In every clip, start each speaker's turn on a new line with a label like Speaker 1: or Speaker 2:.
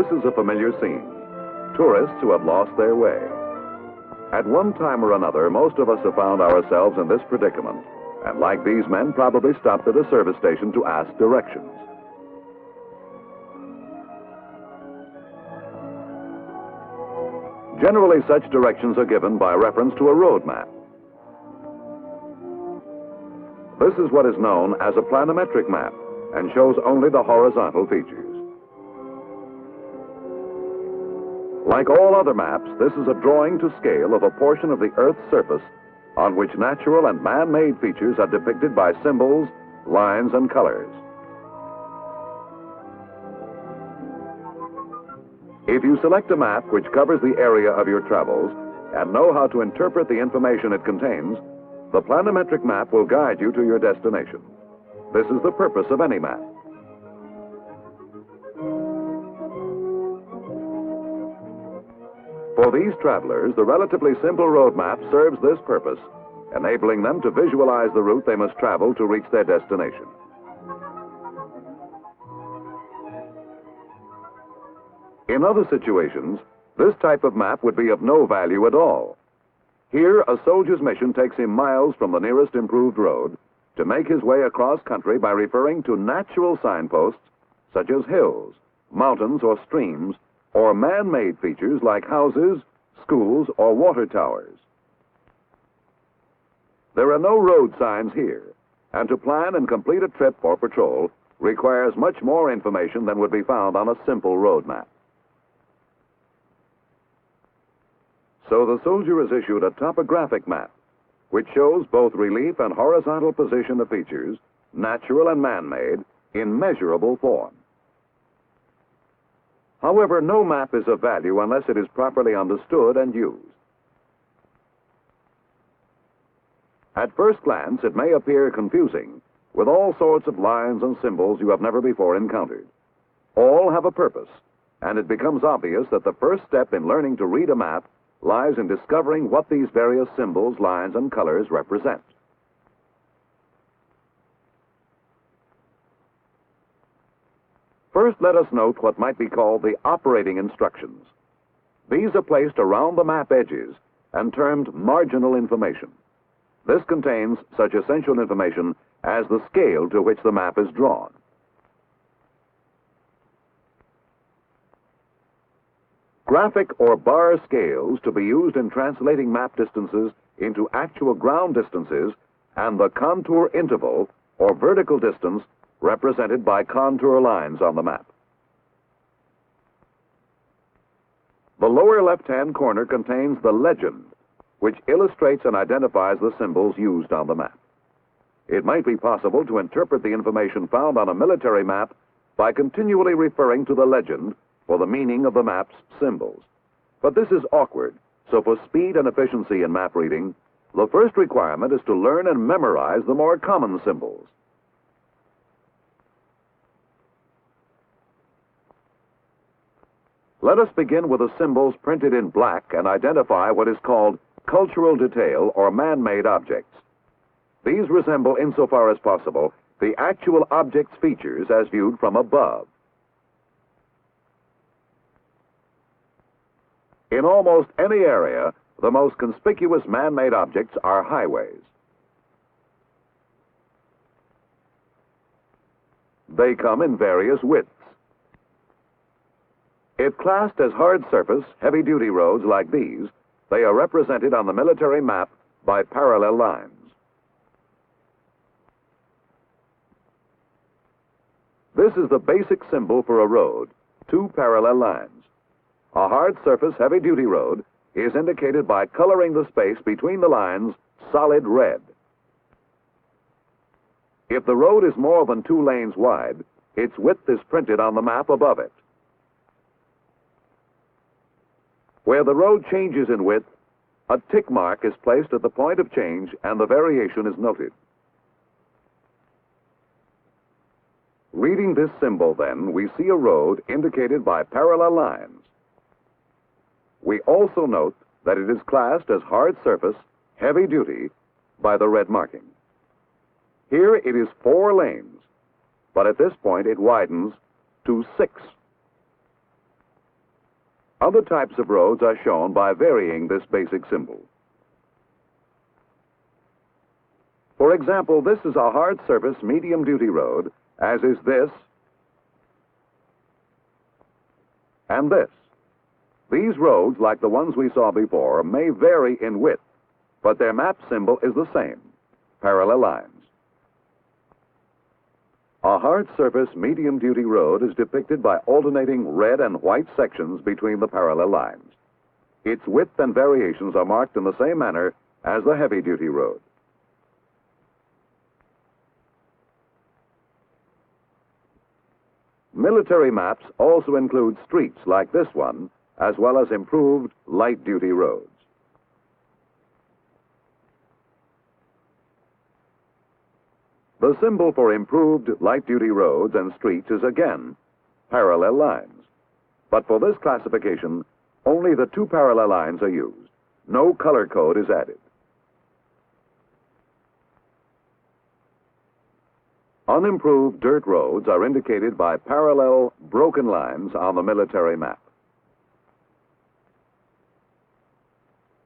Speaker 1: This is a familiar scene. Tourists who have lost their way. At one time or another, most of us have found ourselves in this predicament, and like these men, probably stopped at a service station to ask directions. Generally, such directions are given by reference to a road map. This is what is known as a planimetric map and shows only the horizontal features. Like all other maps, this is a drawing to scale of a portion of the Earth's surface on which natural and man-made features are depicted by symbols, lines, and colors. If you select a map which covers the area of your travels and know how to interpret the information it contains, the planimetric map will guide you to your destination. This is the purpose of any map. For these travelers, the relatively simple road map serves this purpose, enabling them to visualize the route they must travel to reach their destination. In other situations, this type of map would be of no value at all. Here, a soldier's mission takes him miles from the nearest improved road to make his way across country by referring to natural signposts such as hills, mountains, or streams, or man-made features like houses, schools, or water towers. There are no road signs here, and to plan and complete a trip or patrol requires much more information than would be found on a simple road map. So the soldier is issued a topographic map, which shows both relief and horizontal position of features, natural and man-made, in measurable form. However, no map is of value unless it is properly understood and used. At first glance, it may appear confusing, with all sorts of lines and symbols you have never before encountered. All have a purpose, and it becomes obvious that the first step in learning to read a map lies in discovering what these various symbols, lines, and colors represent. First, let us note what might be called the operating instructions. These are placed around the map edges and termed marginal information. This contains such essential information as the scale to which the map is drawn. Graphic or bar scales to be used in translating map distances into actual ground distances, and the contour interval or vertical distance represented by contour lines on the map. The lower left-hand corner contains the legend, which illustrates and identifies the symbols used on the map. It might be possible to interpret the information found on a military map by continually referring to the legend for the meaning of the map's symbols. But this is awkward, so for speed and efficiency in map reading, the first requirement is to learn and memorize the more common symbols. Let us begin with the symbols printed in black and identify what is called cultural detail or man-made objects. These resemble, insofar as possible, the actual object's features as viewed from above. In almost any area, the most conspicuous man-made objects are highways. They come in various widths. If classed as hard surface, heavy-duty roads like these, they are represented on the military map by parallel lines. This is the basic symbol for a road, two parallel lines. A hard surface, heavy-duty road is indicated by coloring the space between the lines solid red. If the road is more than 2 lanes wide, its width is printed on the map above it. Where the road changes in width, a tick mark is placed at the point of change and the variation is noted. Reading this symbol, then, we see a road indicated by parallel lines. We also note that it is classed as hard surface, heavy duty, by the red marking. Here it is 4 lanes, but at this point it widens to 6. Other types of roads are shown by varying this basic symbol. For example, this is a hard surface medium-duty road, as is this and this. These roads, like the ones we saw before, may vary in width, but their map symbol is the same, parallel lines. A hard surface medium-duty road is depicted by alternating red and white sections between the parallel lines. Its width and variations are marked in the same manner as the heavy-duty road. Military maps also include streets like this one, as well as improved light-duty roads. The symbol for improved light-duty roads and streets is again parallel lines. But for this classification, only the two parallel lines are used. No color code is added. Unimproved dirt roads are indicated by parallel broken lines on the military map.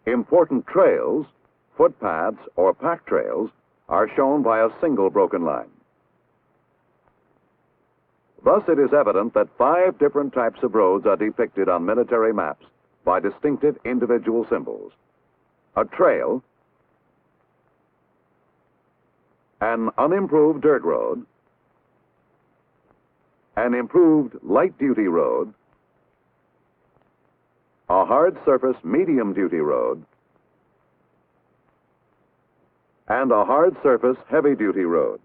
Speaker 1: Important trails, footpaths, or pack trails are shown by a single broken line. Thus, it is evident that 5 different types of roads are depicted on military maps by distinctive individual symbols. A trail, an unimproved dirt road, an improved light-duty road, a hard surface medium-duty road, and a hard surface heavy-duty road.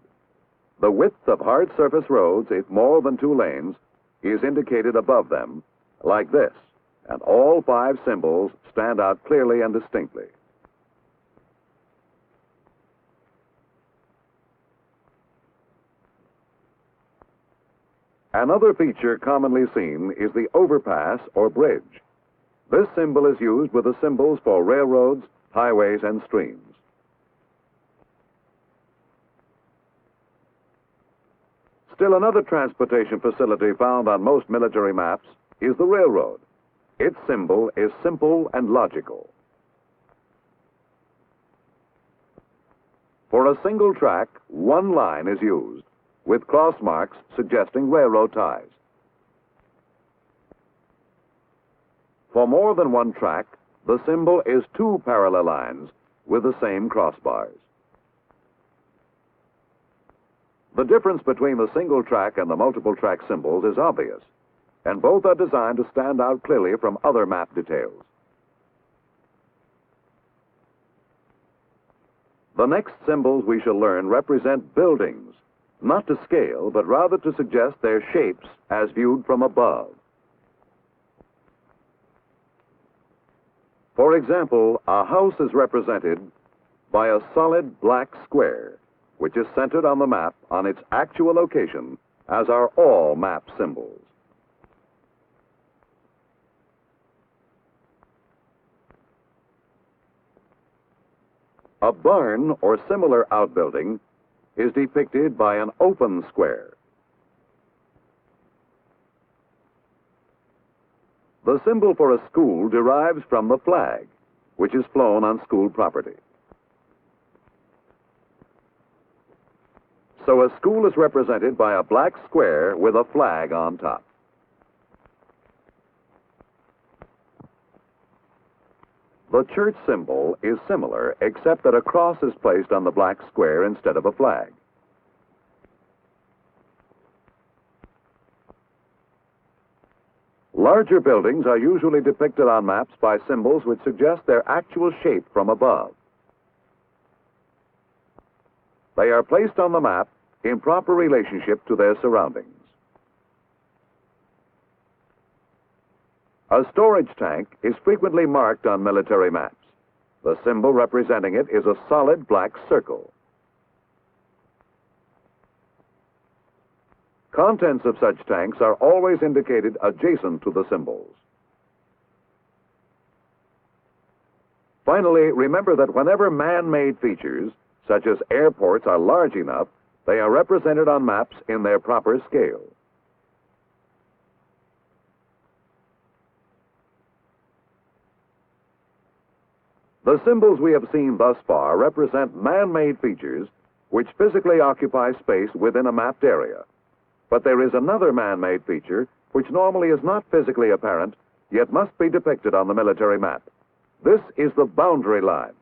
Speaker 1: The width of hard surface roads, if more than 2 lanes, is indicated above them, like this, and all 5 symbols stand out clearly and distinctly. Another feature commonly seen is the overpass or bridge. This symbol is used with the symbols for railroads, highways, and streams. Still another transportation facility found on most military maps is the railroad. Its symbol is simple and logical. For a single track, 1 line is used, with cross marks suggesting railroad ties. For more than 1 track, the symbol is 2 parallel lines with the same crossbars. The difference between the single track and the multiple track symbols is obvious, and both are designed to stand out clearly from other map details. The next symbols we shall learn represent buildings, not to scale, but rather to suggest their shapes as viewed from above. For example, a house is represented by a solid black square, which is centered on the map on its actual location, as are all map symbols. A barn or similar outbuilding is depicted by an open square. The symbol for a school derives from the flag, which is flown on school property. So a school is represented by a black square with a flag on top. The church symbol is similar, except that a cross is placed on the black square instead of a flag. Larger buildings are usually depicted on maps by symbols which suggest their actual shape from above. They are placed on the map in proper relationship to their surroundings. A storage tank is frequently marked on military maps. The symbol representing it is a solid black circle. Contents of such tanks are always indicated adjacent to the symbols. Finally, remember that whenever man-made features, such as airports, are large enough, they are represented on maps in their proper scale. The symbols we have seen thus far represent man-made features which physically occupy space within a mapped area. But there is another man-made feature which normally is not physically apparent, yet must be depicted on the military map. This is the boundary line.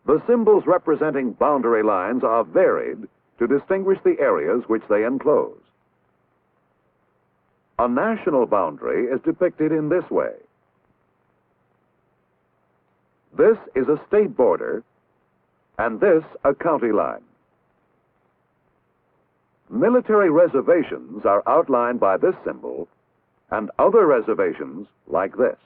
Speaker 1: The symbols representing boundary lines are varied to distinguish the areas which they enclose. A national boundary is depicted in this way. This is a state border, and this a county line. Military reservations are outlined by this symbol, and other reservations like this.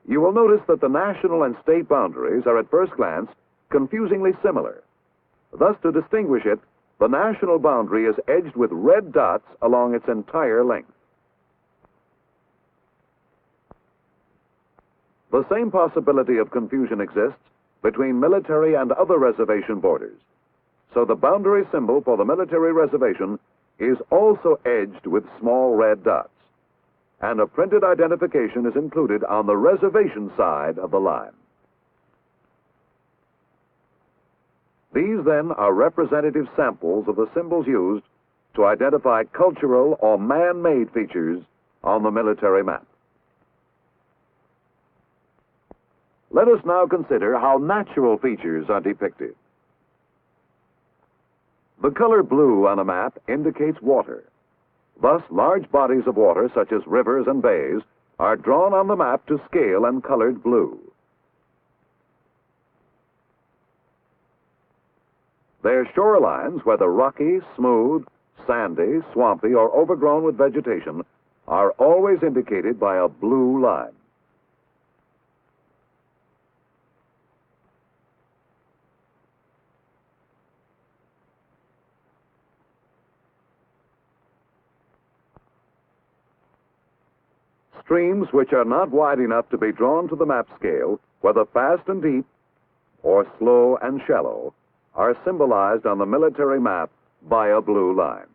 Speaker 1: You will notice that the national and state boundaries are at first glance confusingly similar. Thus, to distinguish it, the national boundary is edged with red dots along its entire length. The same possibility of confusion exists between military and other reservation borders. So the boundary symbol for the military reservation is also edged with small red dots, and a printed identification is included on the reservation side of the line. These, then, are representative samples of the symbols used to identify cultural or man-made features on the military map. Let us now consider how natural features are depicted. The color blue on a map indicates water. Thus, large bodies of water, such as rivers and bays, are drawn on the map to scale and colored blue. Their shorelines, whether rocky, smooth, sandy, swampy, or overgrown with vegetation, are always indicated by a blue line. Streams which are not wide enough to be drawn to the map scale, whether fast and deep or slow and shallow, are symbolized on the military map by a blue line.